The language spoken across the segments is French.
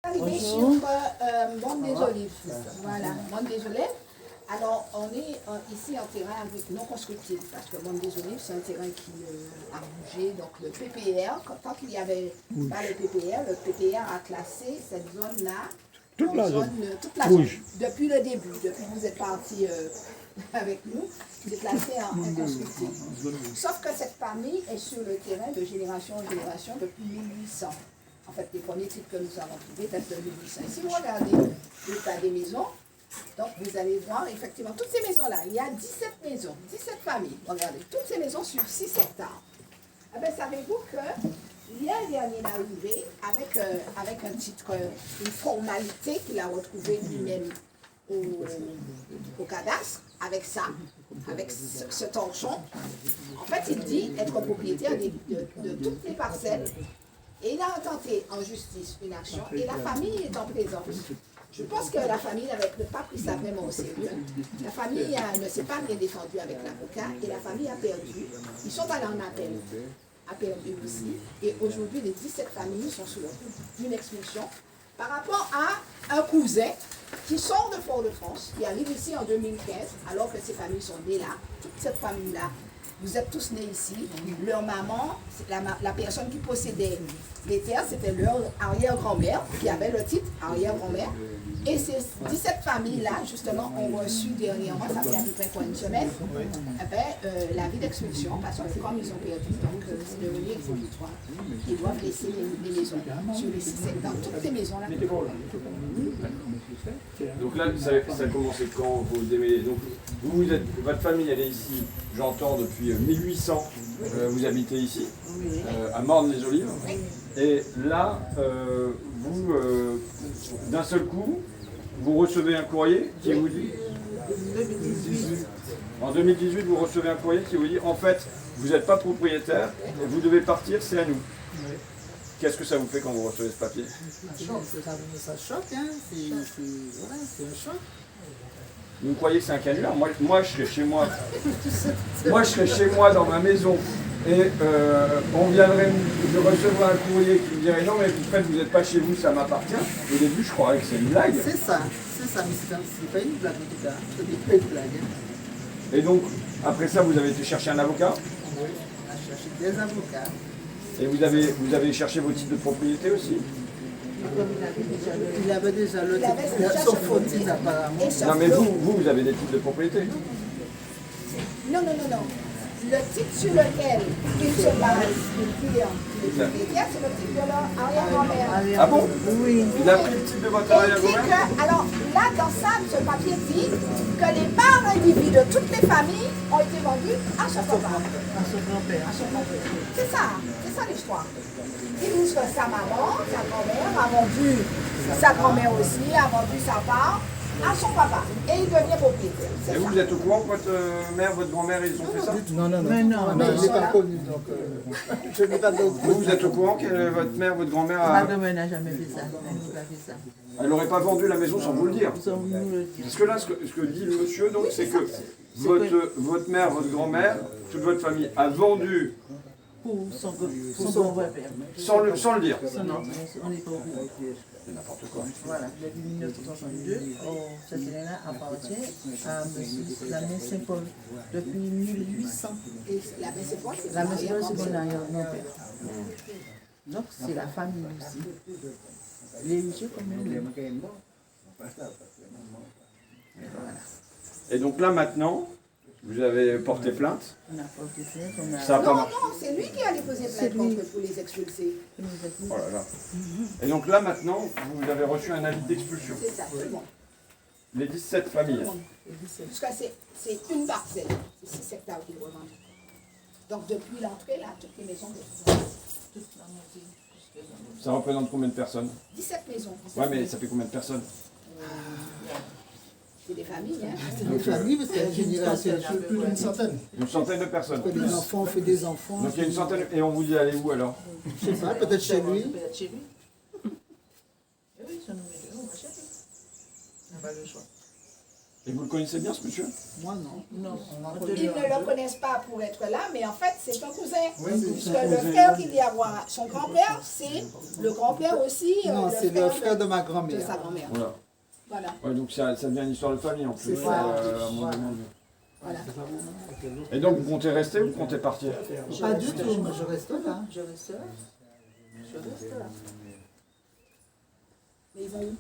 Arrivé sur Monde des Olives. Voilà, Monde des Olives. Alors, on est ici en terrain non constructif, parce que Monde des Olives, c'est un terrain qui a bougé. Donc, le PPR, tant qu'il n'y avait pas le PPR a classé cette zone-là toute la zone rouge. Depuis le début, depuis que vous êtes partis avec nous, c'est classé en constructif. Sauf que cette famille est sur le terrain de génération en génération depuis 1800. En fait, les premiers titres que nous avons trouvés datent de 1800. Et si vous regardez l'état des maisons, donc vous allez voir effectivement toutes ces maisons-là. Il y a 17 maisons, 17 familles. Regardez, toutes ces maisons sur 6 hectares. Eh bien, savez-vous qu'il y a un dernier arrivé avec un titre, une formalité qu'il a retrouvé lui-même au cadastre, avec ça, avec ce torchon. En fait, il dit être propriétaire de toutes les parcelles. Et il a tenté en justice une action et la famille est en présence. Je pense que la famille n'avait pas pris ça vraiment au sérieux. La famille ne s'est pas bien défendue avec l'avocat et la famille a perdu. Ils sont allés en appel, a perdu aussi. Et aujourd'hui, les 17 familles sont sous le coup d'une expulsion par rapport à un cousin qui sort de Fort-de-France, qui arrive ici en 2015, alors que ces familles sont nées là, toute cette famille-là. Vous êtes tous nés ici. Leur maman, la personne qui possédait les terres, c'était leur arrière-grand-mère, qui avait le titre arrière-grand-mère. Et ces 17 familles-là, justement, ont reçu dernièrement, ça fait à peu près une semaine, l'avis d'expulsion, parce que comme ils ont perdu, donc c'est devenu exécutoire. Ils doivent laisser les maisons sur les 6 hectares. Toutes ces maisons-là. Donc là, ça a commencé quand vous démêlez. Donc votre famille, elle est ici, j'entends, depuis 1800. Vous habitez ici, à Morne-les-Olives. Et là, vous, d'un seul coup, vous recevez un courrier qui vous dit... En 2018, vous recevez un courrier qui vous dit, en fait, vous n'êtes pas propriétaire, vous devez partir, c'est à nous. Qu'est-ce que ça vous fait quand vous recevez ce papier? Ça choque, hein. C'est un choc. Vous croyez que c'est un canular? Moi, je serais chez moi. Moi, je serais chez moi dans ma maison. Et on viendrait de recevoir un courrier qui me dirait non, mais en fait, vous n'êtes pas chez vous, ça m'appartient. Au début, je croyais que c'est une blague. C'est ça, mais c'est pas une blague en tout cas. C'est pas une blague. Hein. Et donc, après ça, vous avez été chercher un avocat? Oui, on a cherché des avocats. Et vous avez cherché vos titres de propriété aussi? Il avait déjà le titre, son faux titre apparemment. Non, mais vous avez des titres de propriété? Non. Le titre sur lequel il se base, qui est propriétaire, c'est le titre de leur arrière-grand-mère. Ah bon? Oui. Il a pris le titre de votre Et il dit arrière-grand-mère? que, alors là, dans ça, ce papier dit que les parts individuelles de toutes les familles ont été vendues à son papa. À son grand-père. C'est ça l'histoire. Il dit que sa maman, sa grand-mère a vendu, sa grand-mère aussi a vendu sa part à son papa. Et il devient propriétaire. Et vous êtes au courant que votre mère, votre grand-mère, ils ont fait ça? Non. Mais non, je n'ai pas connu, donc je n'ai pas d'autre. Vous êtes au courant que votre mère, votre grand-mère a... Ma grand-mère n'a jamais fait ça. Elle n'a pas fait ça. Elle n'aurait pas vendu la maison sans vous le dire. Sans nous le dire. Parce que là, ce que dit le monsieur, donc, c'est que votre mère, votre grand-mère, toute votre famille a vendu Pour son grand-père. sans le dire. Non, on n'est pas au courant. C'est n'importe quoi. Voilà, depuis 1962, ce terrain appartient à M. Lamine Saint-Paul depuis 1800. Et la main c'est quoi? La maison c'est mon arrière-grand-père. Donc c'est la famille aussi. L'héritier comme nous. Et donc là, maintenant, vous avez porté plainte. On a porté plainte, on a... Ça n'a pas Non, marché. c'est lui qui a déposé plainte contre pour les expulser. Oh là là. Et donc là, maintenant, vous avez reçu un avis d'expulsion. C'est ça, tout le monde. Les 17 familles. Parce que c'est une parcelle, c'est 6 hectares qu'ils revendent. Donc depuis l'entrée, là, toutes les maisons, Ça représente combien de personnes? 17 maisons. Ouais, mais ça fait combien de personnes? C'est des familles, hein. C'est une famille parce qu'il y a une génération. Plus d'une centaine. Une centaine de personnes. On fait des enfants, on fait des enfants. Donc il y a une centaine. Et on vous dit allez où alors? Je sais pas, peut-être chez lui. Peut-être chez lui. Oui, son numéro, on va chercher. On n'a pas le choix. Et vous le connaissez bien, ce monsieur? Moi, non. Non, On l'a on connu. Ils ne le connaissent pas pour être là, mais en fait, c'est un cousin. Oui, c'est Puisque le frère qu'il dit avoir, son grand-père, c'est le grand-père aussi. Non, c'est le frère de ma de grand-mère. sa grand-mère. Voilà. Voilà. Ouais, donc ça devient une histoire de famille en plus. C'est ça. à mon avis. Voilà. Et donc vous comptez rester ou vous comptez partir? Pas du tout, moi je reste là. Je reste là. Je reste là. Mais ils vont où?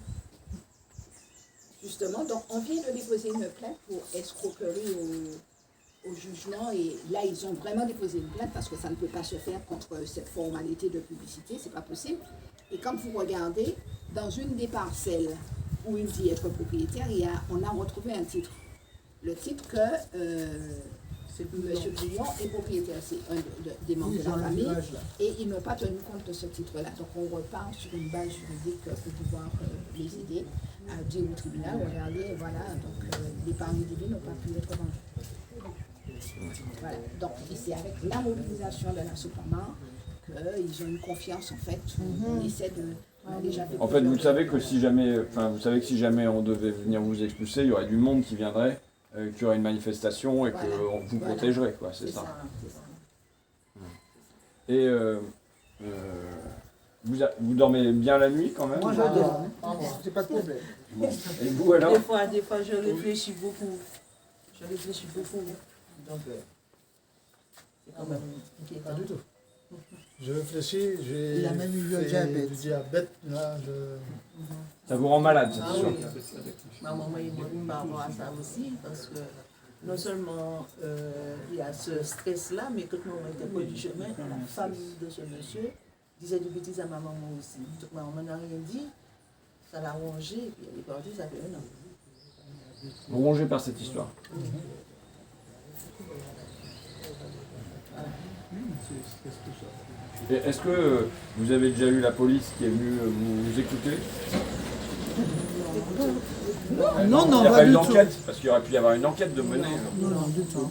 Justement, donc on vient de déposer une plainte pour escroquerie au jugement et là ils ont vraiment déposé une plainte parce que ça ne peut pas se faire contre cette formalité de publicité, c'est pas possible. Et quand vous regardez, dans une des parcelles où il dit être propriétaire, on a retrouvé un titre. Le titre que M. Bouillon est propriétaire, c'est un des membres Oui, de dans la le famille village, là. et ils n'ont pas tenu compte de ce titre-là. Donc on repart sur une base juridique pour pouvoir les aider à dire au tribunal, regardez, voilà, donc l'épargne divine n'a pas pu être vendue. Voilà, donc et c'est avec la mobilisation de la Soupama qu'ils ont une confiance en fait, on essaie de... on a déjà fait En fait, vous plusieurs- savez que si jamais, on devait venir vous expulser, il y aurait du monde qui viendrait, qu'il y aurait une manifestation et Voilà. qu'on vous Voilà. protégerait, quoi, c'est C'est ça. ça, c'est ça. Et vous dormez bien la nuit quand même? Moi je dors. C'est pas de problème. Et vous alors? Des fois, je réfléchis beaucoup. Je réfléchis beaucoup. Donc, c'est quand même inquiétant. Pas du tout. Je réfléchis, j'ai Il a même eu le fait diabète. du diabète, là, Ça vous rend malade, c'est Ah sûr. oui, ma maman est morte par rapport à ça aussi, parce que non seulement il y a ce stress-là, mais quand on était près du chemin, la famille de ce monsieur disait du bêtises à ma maman aussi. Donc ma maman n'a rien dit, ça l'a rongé, et puis elle est partie, ça fait 1 an. Rongé par cette histoire. Et est-ce que vous avez déjà eu la police qui est venue vous écouter? Non, non, Il n'y a pas pas eu du d'enquête? Parce qu'il aurait pu y avoir une enquête de mener. Non, non, du tout.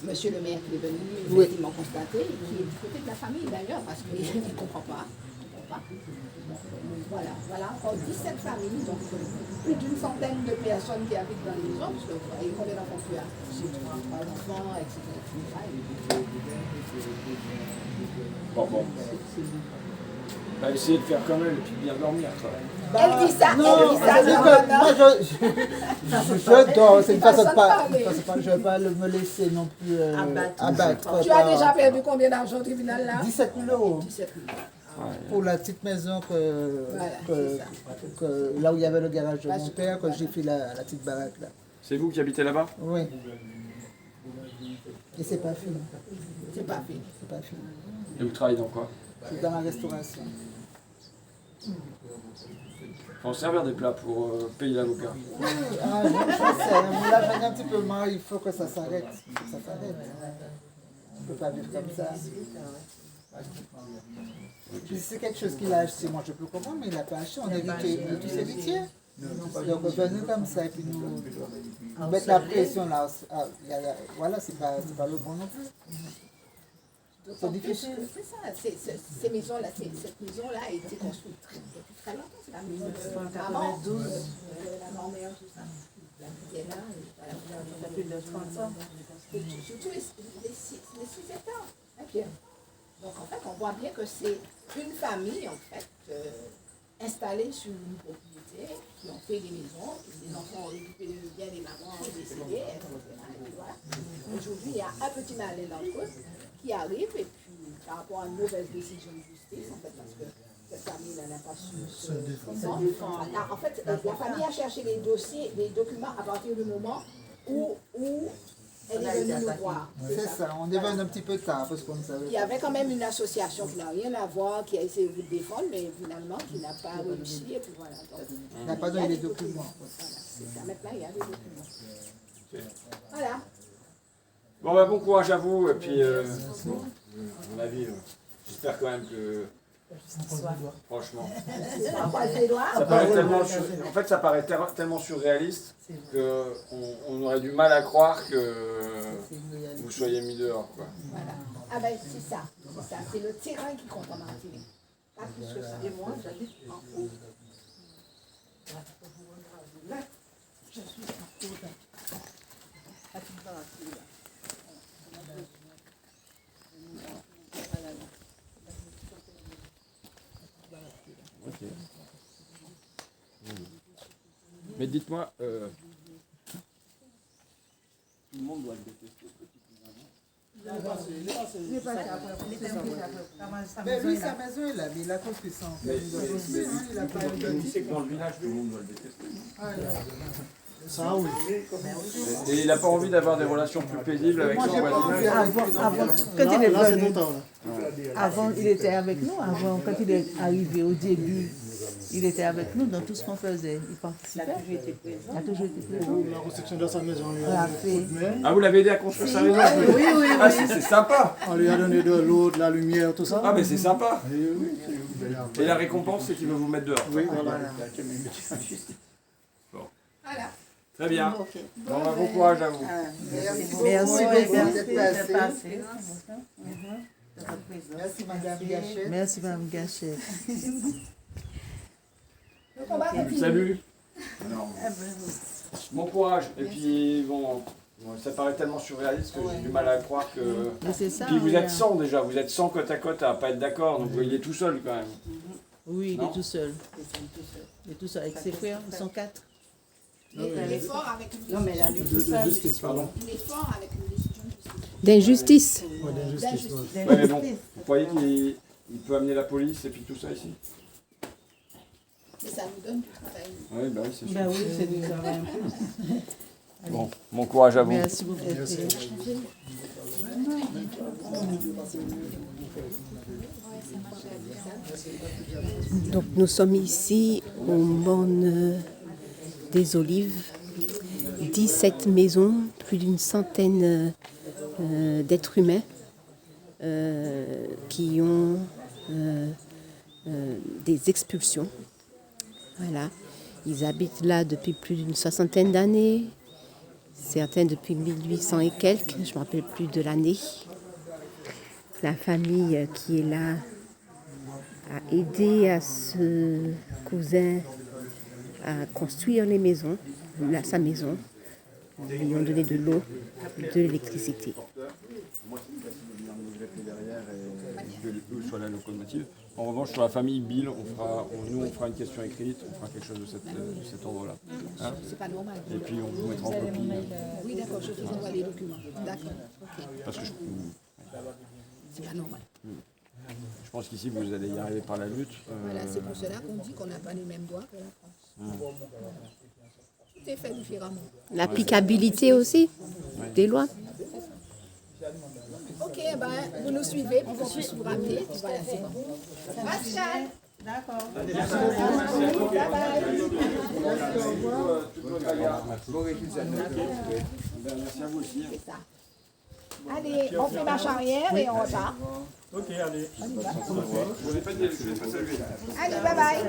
Monsieur le maire qui est venu, Oui. effectivement constaté, et qui est du côté de la famille d'ailleurs, parce qu'il ne comprend pas. Donc, voilà, encore 17 familles, donc plus d'une centaine de personnes qui habitent dans les maisons, parce que vous voyez combien d'enfants tu as? J'ai 3 enfants, etc. Bon. Bah, essayez de faire comme elle et puis de bien dormir, quoi. Elle dit ça, Non, elle dit ça, c'est non, que non. moi je dors, c'est une façon de Façon de pas. parler. Je ne vais pas me laisser non plus abattre. Tu as déjà perdu combien d'argent au tribunal là? 17 000 €. 17 000. Pour la petite maison Voilà, c'est ça. là où il y avait le garage de Là, mon je père, que comprends. j'ai fait la petite baraque là. C'est vous qui habitez là-bas? Oui. Et c'est pas fini. C'est pas fait. C'est pas fini. Et vous travaillez dans quoi? C'est dans la restauration. Faut en servir des plats pour payer l'avocat. Ah, je sais, mais là j'en ai un petit peu marre, il faut que ça s'arrête. Il faut que ça s'arrête. On ne peut pas vivre comme ça. Puis c'est quelque chose qu'il a acheté, moi je peux comprendre, mais il n'a pas acheté, on est tous héritiers. Donc venir comme ça et puis nous mettre la pression là, voilà, c'est pas le bon non plus. C'est difficile. C'est ça, ces maisons-là, cette maison-là a été construite depuis très longtemps. C'est la maison de maman, de la grand-mère, tout ça. Qui est là, voilà. Ça fait plus de 30 ans. Et surtout les 6 hectares, hein, Pierre. Donc en fait, on voit bien que c'est une famille, en fait, installée sur une propriété, qui ont fait des maisons, les enfants ont récupéré le bien, les mamans ont décédé, etc. Et puis voilà. Aujourd'hui, il y a un petit malin d'entre eux qui arrive, et puis par rapport à une mauvaise décision de justice, en fait, parce que cette famille n'a pas su se défendre. En fait, la famille a cherché les dossiers, les documents à partir du moment où elle est venue nous voir. C'est ça, on est venu un petit peu tard parce qu'on ne savait Il y avait quand même une association qui n'a rien à voir, qui a essayé de vous défendre, mais finalement qui n'a pas réussi, et puis voilà. Donc, on n'a pas donné les documents. voilà, c'est ça. Maintenant, il y a des documents. Voilà. Bon bah bon courage à vous et puis à mon avis, j'espère quand même que franchement, On croise les doigts. ça paraît tellement surréaliste qu'on aurait du mal à croire que vous soyez mis dehors, quoi. Voilà. Ah ben c'est ça, c'est le terrain qui compte en Martinique. Pas plus que ça. Et moi, j'habite en haut. Ok. Mais dites-moi, tout le monde doit le détester. Mais lui, sa maison est là, mais il a construit son. Il a pas eu Tu sais que dans le village, tout le monde doit le détester. Ça, oui. Et il n'a pas envie d'avoir des relations plus paisibles avec son voisinage. Quand il est Là, c'est venu, ton temps, là. avant, il était avec nous. Avant, quand il est arrivé au début, il était avec nous dans tout ce qu'on faisait. Il participait. Il a toujours été présent. La construction de sa maison, On l'a fait. Ah, vous l'avez aidé à construire sa maison? Oui, oui, Ah, c'est sympa. on lui a donné de l'eau, de la lumière, tout ça. Ah, mais c'est sympa. Et oui, Et la récompense, c'est qu'il veut vous mettre dehors. oui, voilà. Voilà. Très bien. Bon, bah, bon courage à vous. Merci beaucoup. Merci d'être beaucoup. passé. Merci Madame Gachet. Merci, Mme Gachet. Le combat est fini. Salut. Bon courage. Et puis, bon, ça paraît tellement surréaliste que j'ai du mal à croire que... Mais c'est ça. Puis vous oui, êtes 100 déjà, vous êtes 100 côte à côte à pas être d'accord, donc il est tout seul quand même. Oui, il Non. est tout seul. Il est tout seul avec ses frères, ils sont 4. Il est fort avec une Non, mais là, De justice, pardon. Il est fort avec une décision de justice. d'injustice. Ouais, d'injustice, ouais. Ouais, mais bon, vous croyez qu'il peut amener la police et puis tout ça ici? Mais ça nous donne du travail. Oui, bah oui, c'est sûr. Ben oui, c'est du travail un peu. Bon, bon courage à vous. Merci beaucoup. Donc nous sommes ici au Morne des Olives. 17 maisons, plus d'une centaine d'êtres humains qui ont des expulsions. Voilà. Ils habitent là depuis plus d'une soixantaine d'années, certains depuis 1800 et quelques, je ne me rappelle plus de l'année. La famille qui est là a aidé à ce cousin à construire les maisons, sa maison. Ils lui ont donné de l'eau, de l'électricité. Moi, c'est facile de venir me greffer derrière et que eux soient la locomotive. En revanche, sur la famille Bill, on fera une question écrite, on fera quelque chose de cet ordre-là. Hein? C'est pas normal. Et puis on vous mettra en copie. Oui, d'accord, je vous envoie les documents. D'accord, ok. Parce que C'est pas normal. je pense qu'ici, vous allez y arriver par la lutte. Voilà, c'est pour cela qu'on dit qu'on n'a pas les mêmes droits que la France. Tout est fait différemment. L'applicabilité aussi des lois. Ok, ben, vous nous suivez pour qu'on puisse vous rappeler. Voilà, c'est bon. Pascal. D'accord. Merci à vous aussi. C'est ça. Allez, on fait marche arrière et on repart. Ok, allez. Je vous ai pas dit, je vais pas saluer. Allez, bye bye.